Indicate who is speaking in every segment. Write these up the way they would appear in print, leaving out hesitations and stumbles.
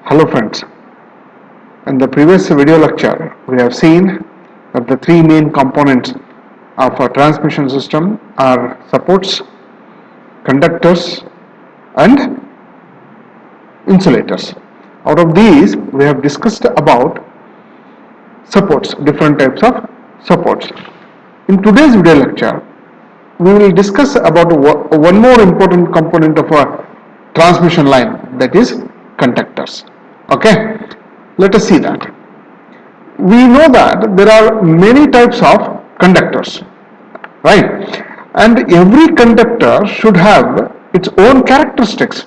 Speaker 1: Hello friends, in the previous video lecture we have seen that the three main components of a transmission system are supports, conductors and insulators. Out of these we have discussed about supports, different types of supports. In today's video lecture we will discuss about one more important component of a transmission line, that is conductors. Okay, let us see that. We know that there are many types of conductors, right? And every conductor should have its own characteristics,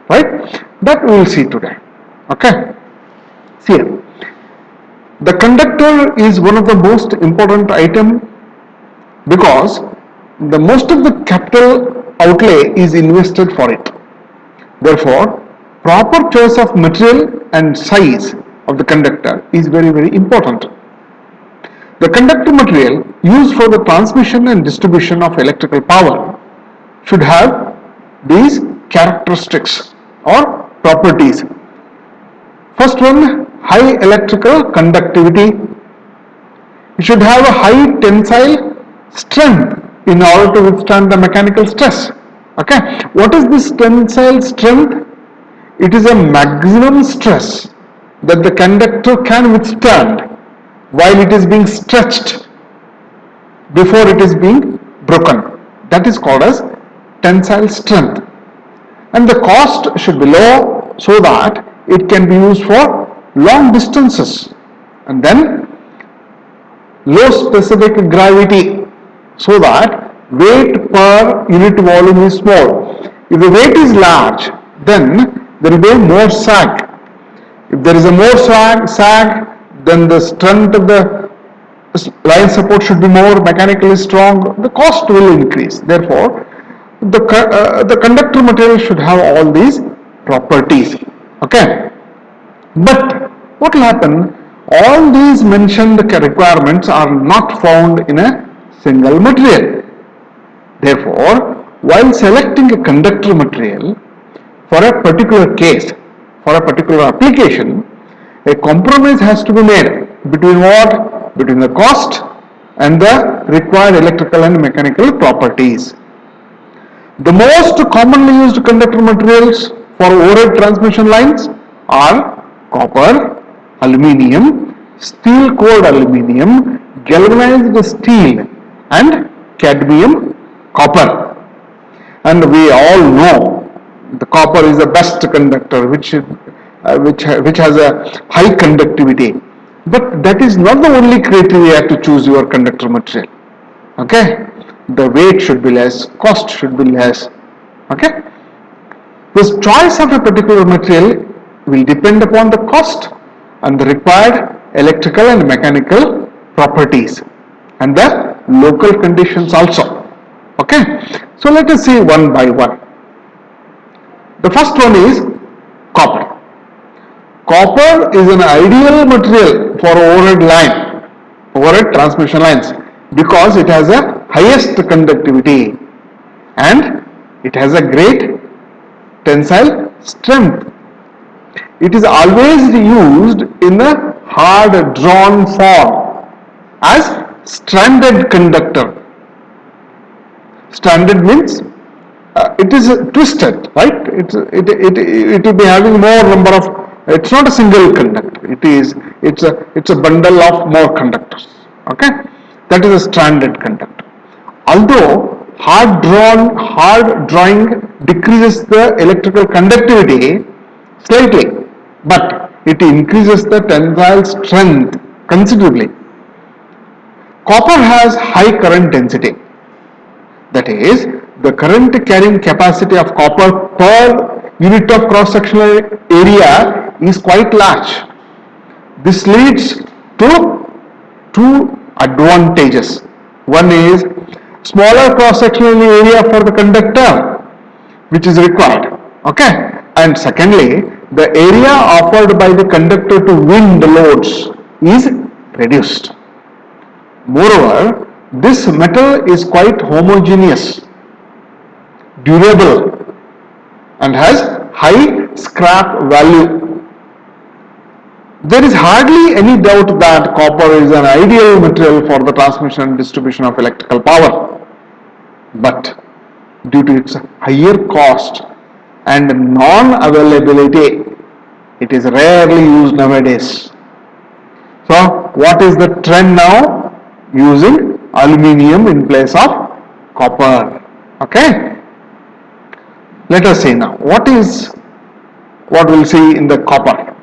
Speaker 1: right? That we will see today. Okay, see here. The conductor is one of the most important item because the most of the capital outlay is invested for it. Therefore, proper choice of material and size of the conductor is very important. The conductor material used for the transmission and distribution of electrical power should have these characteristics or properties. First one, high electrical conductivity. It should have a high tensile strength in order to withstand the mechanical stress. Okay, what is this tensile strength? It is a maximum stress that the conductor can withstand while it is being stretched before it is being broken. That is called as tensile strength. And the cost should be low so that it can be used for long distances. And then low specific gravity so that weight per unit volume is small. If the weight is large, then there will be more sag. If there is a more sag, then the strength of the line support should be more mechanically strong. The cost will increase. Therefore, the conductor material should have all these properties. Okay. But what will happen? All these mentioned requirements are not found in a single material. Therefore, while selecting a conductor material for a particular case, for a particular application, a compromise has to be made between what? Between the cost and the required electrical and mechanical properties. The most commonly used conductor materials for overhead transmission lines are copper, aluminium, steel cored aluminium, galvanized steel and cadmium copper. And we all know the copper is the best conductor which has a high conductivity. But that is not the only criteria to choose your conductor material. Okay, the weight should be less, cost should be less. Okay, the choice of a particular material will depend upon the cost and the required electrical and mechanical properties and the local conditions also. Okay, so let us see one by one. The first one is copper. Copper is an ideal material for overhead transmission lines, because it has a highest conductivity and it has a great tensile strength. It is always used in a hard drawn form as stranded conductor. Stranded means it is twisted, right? It will be having more number of. It's not a single conductor. It's a bundle of more conductors. Okay, that is a stranded conductor. Although hard drawing decreases the electrical conductivity slightly, but it increases the tensile strength considerably. Copper has high current density. That is, the current carrying capacity of copper per unit of cross-sectional area is quite large. This leads to two advantages. One is smaller cross-sectional area for the conductor, which is required. Okay, and secondly, the area offered by the conductor to wind loads is reduced. Moreover, this metal is quite homogeneous, durable and has high scrap value. There is hardly any doubt that copper is an ideal material for the transmission and distribution of electrical power. But due to its higher cost and non-availability, it is rarely used nowadays. So, what is the trend now? Using aluminium in place of copper. Okay. Let us see now what we'll see in the copper.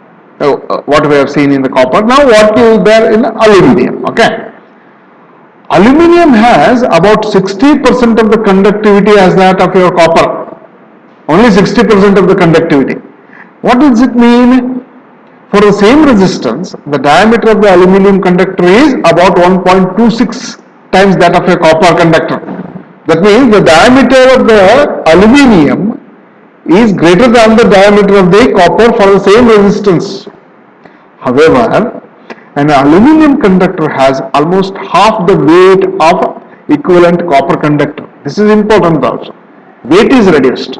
Speaker 1: What we have seen in the copper. Now, what is there in aluminium? Okay. Aluminium has about 60% of the conductivity as that of your copper. Only 60% of the conductivity. What does it mean? For the same resistance, the diameter of the aluminium conductor is about 1.26 times that of a copper conductor. That means the diameter of the aluminium is greater than the diameter of the copper for the same resistance. However, an aluminium conductor has almost half the weight of equivalent copper conductor. This is important also. Weight is reduced.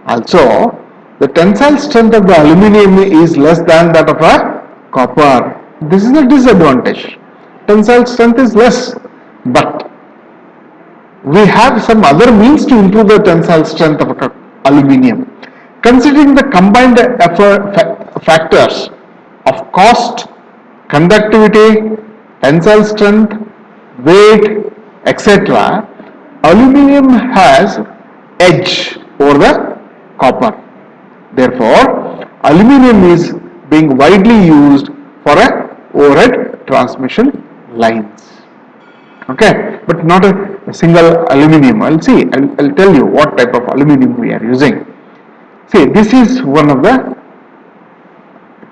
Speaker 1: Also, the tensile strength of the aluminium is less than that of a copper. This is a disadvantage. Tensile strength is less, but we have some other means to improve the tensile strength of aluminium. Considering the combined factors of cost, conductivity, tensile strength, weight, etc., aluminium has edge over the copper. Therefore, aluminium is being widely used for a overhead transmission lines. Okay, but not a single aluminium. I'll tell you what type of aluminium we are using. See, this is one of the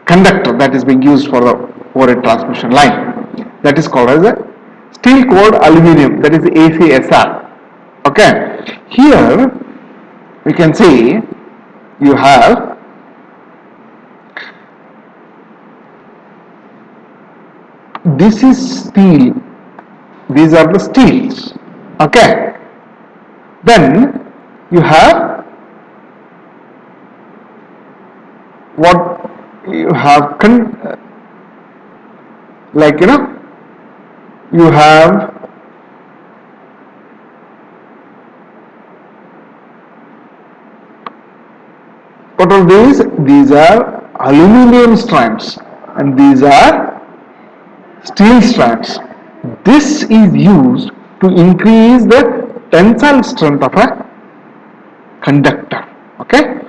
Speaker 1: conductor that is being used for the overhead transmission line. That is called as a steel cord aluminium, that is ACSR. Okay, here we can see you have this is steel, these are the steels. Okay, then you have what you have you have what are these? These are aluminium strands and these are steel strands. This is used to increase the tensile strength of a conductor. Okay,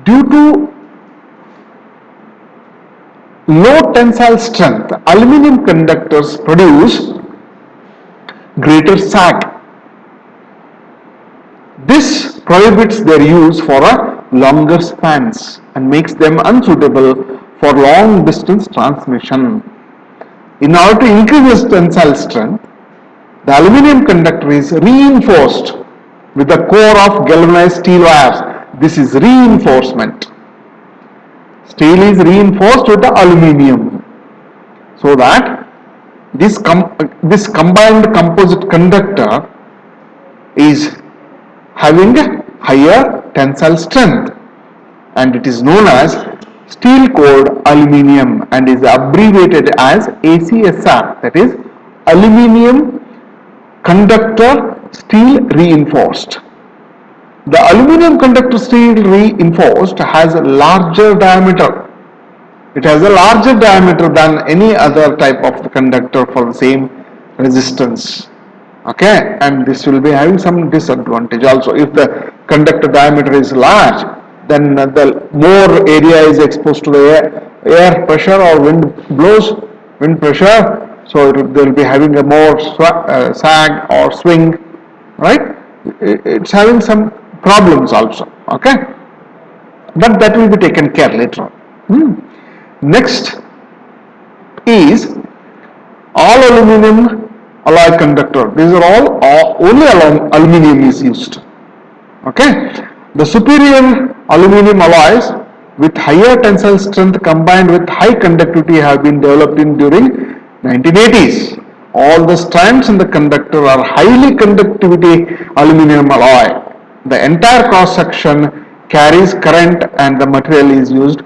Speaker 1: due to low tensile strength, aluminium conductors produce greater sag. This prohibits their use for a longer spans and makes them unsuitable for long distance transmission. In order to increase this tensile strength, the aluminium conductor is reinforced with a core of galvanized steel wires. This is reinforcement. Steel is reinforced with the aluminium so that this combined composite conductor is having a higher tensile strength, and it is known as steel cord aluminium and is abbreviated as ACSR, that is aluminium conductor steel reinforced. The aluminium conductor steel reinforced has a larger diameter. It has a larger diameter than any other type of the conductor for the same resistance. Okay, and this will be having some disadvantage also. If the conductor diameter is large, then the more area is exposed to the air pressure or wind pressure, so they will be having a more sag or swing, right? It's having some problems also. Okay, but that will be taken care later on. Next is all aluminum alloy conductor. These are all only aluminum is used. Okay, the superior aluminum alloys with higher tensile strength combined with high conductivity have been developed during 1980s. All the strands in the conductor are highly conductivity aluminum alloy. The entire cross section carries current and the material is used